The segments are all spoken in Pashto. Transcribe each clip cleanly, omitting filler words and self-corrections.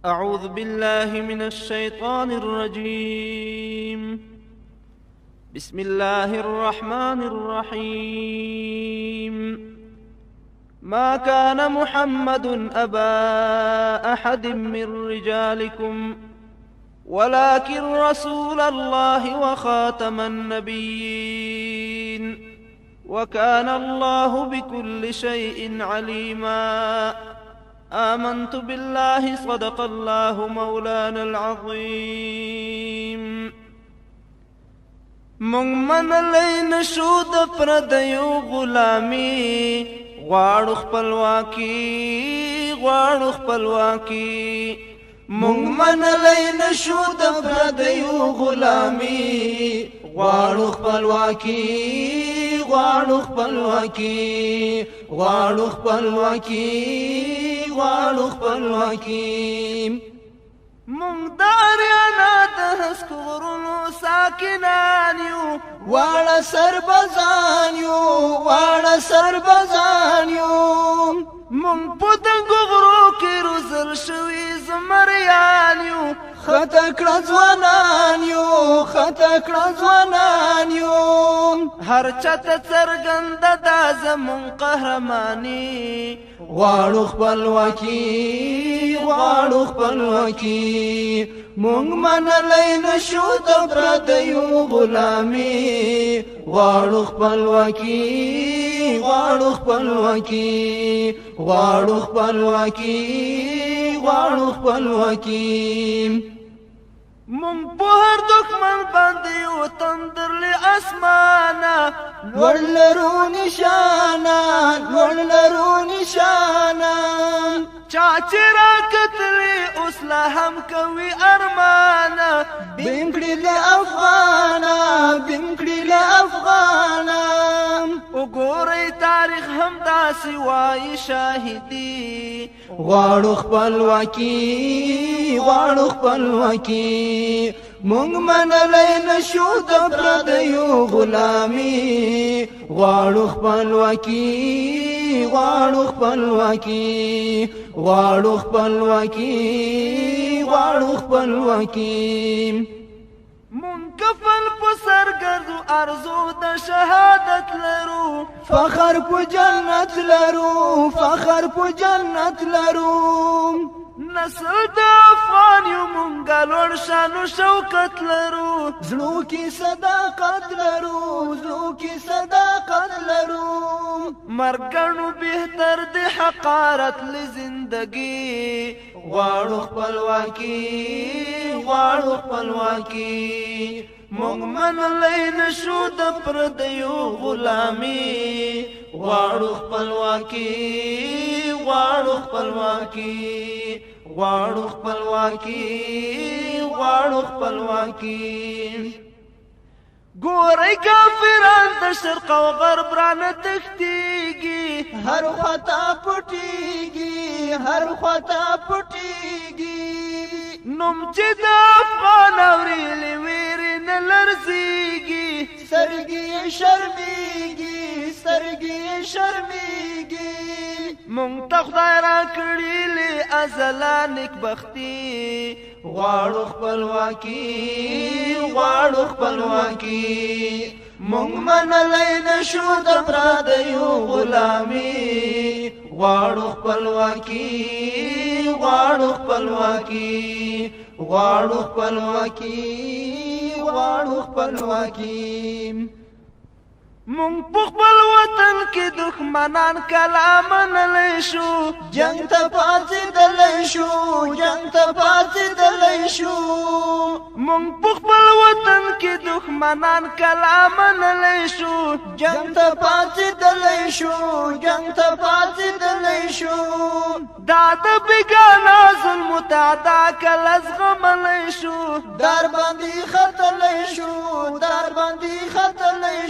أعوذ بالله من الشيطان الرجيم. بسم الله الرحمن الرحيم. ما كان محمد أبا أحد من رجالكم ولكن رسول الله وخاتم النبيين وكان الله بكل شيء عليما. آمنت بالله صدق الله مولانا العظيم. من لين شود پردیو غلامی غواړو خپلواکي من لين شود پردیو غلامی غواړو خپلواکي مونږ د اریانا د هسکو غرونو ساکنان یو واړه سربازان یو مونږ په دنګو غرو کې روزل شوي زمریان یو خطا کړه ځوانان یو هر چاته څرګنده دا زمون قهرماني غواړو خپلواکي مونږ منلی نشو د پردیو غلامي غواړو خپلواکي مونږ په هر دښمن باندې یو تندر له اسمانه لوړ لرو نشانه چا چې راکتلې اوس لا هم کوي ارمانه بیم کړي له افغانه وګورئ تاریخ هم داسې وایي شاهدي غواړو خپلواکي مونږ منلی نشو د پردیو غلامي غواړو خپلواکي مونږ کفن په سر ګرځو ارزو د شهادت لرو فخر په جنت لرو نسل د افغان یو مونږه لوړ شان و شوکت لرو زړو کې صداقت لرو مرګنو بهتر د حقارت لزندگی غواړو خپلواکي مونږ منلی نشو د پردیو غلامي غواړو خپلواکي ګورئ کافران د شرق او غرب رانه تښتېږي هر خواته پټېږي نوم چې د افغان اورېلې ویرې نه لرزېږي سترګې یې شرمېږي مونږ ته خدای راکړي له ازله نیکبختي غواړو خپلواکي مونږ منلی نشو د پردیو غلامي غواړو خپلواکي مونږ په خپل وطن کې دښمنان کله منلی شو جنگ ته پاڅېدلی شو مونږ په خپل وطن کې دښمنان کله منلی شو جنگ ته پاڅېدلی شو دا د بېګانه ظلمو ته دا کله زغملی شو در باندې ختلی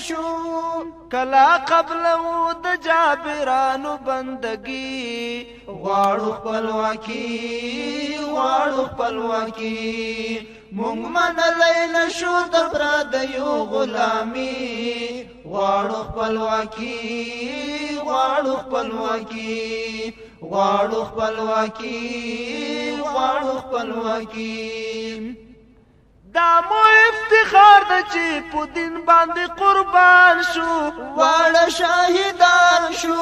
شو کلا قبل و د جابرانو بندگی غواړو خپلواکي مونږ منلی نشو د پردیو غلامي غواړو خپلواکي غواړو خپلواکي غواړو خپلواکي دا مو افتخار ده چې په دین باندې قربان شو واړه شاهدان شو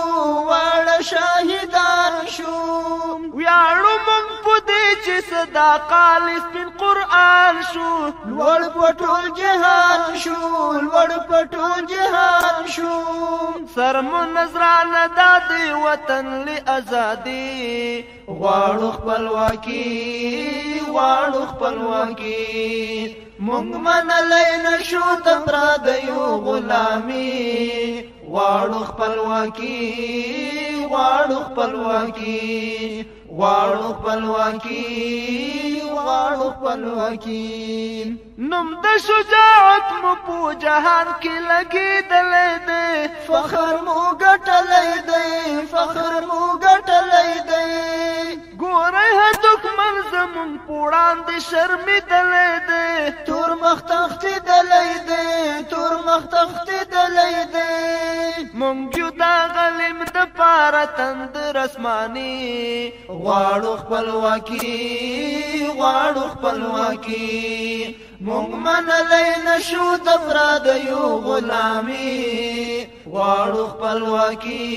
واړه شاهدان شو ویاړو موږ په دې چې صداقت سپین قرآن شو لوړ په ټول جهان شو لوړ په ټول جهان شو سر مو نظرانه دا د وطن لآزادي غواړو خپلواکي غواړو خپلواکي مونږ منلی نشو د پردیو غلامي غواړو خپلواکي غواړو خپلواکي غواړو خپلواکي غواړو خپلواکي نوم د شجاعت مو په جهان کې لګېدلی دی فخر مو ګټلی دی فخر مو ګټلی دی ګورئ دښمن زمونږ په وړاندې شرمېدلی دی تور مخ تښتېدلی دی تور مخ تښتېدلی دی مونږ یو د غلیم دپاره تندر اسماني غواړو خپلواکي غواړو خپلواکي مونږ منلی نشو د پردیو غلامي غواړو خپلواکي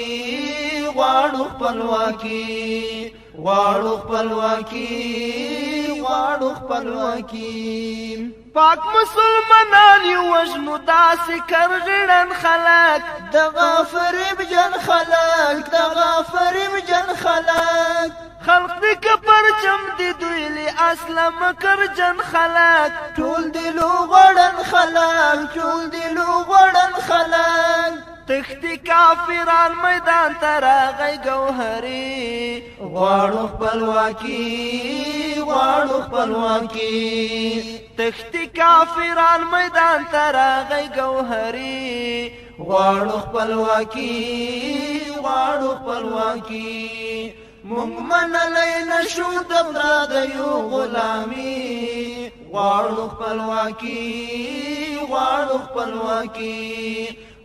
غواړو خپلواکي غواړو خپلواکي غواړو خپلواکي پاک مسلمانان یو وژنو داسې کرغړن خلک دغه فریبجن خلک دغه فریبجن خلک خلق دی که پرچم دی دوی لی اسلام کرجن خلق ټول دی لو غړن خلق ټول دی لو غړن خلق تختی کافران میدان تراغی گوهری غواړو خپلواکي غواړو خپلواکي تختی کافران میدان تراغی گوهری غواړو خپلواکي غواړو خپلواکي مونږ منلی نشو د پردیو غلامي غواړو خپلواکي غواړو خپلواکي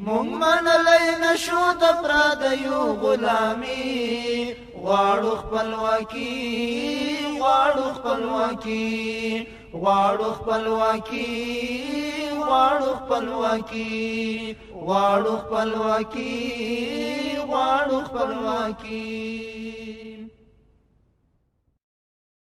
مونږ منلی نشو د پردیو غلامي غواړو خپلواکي غواړو خپلواکي غواړو خپلواکي غواړو خپلواکي غواړو خپلواکي غواړو خپلواکي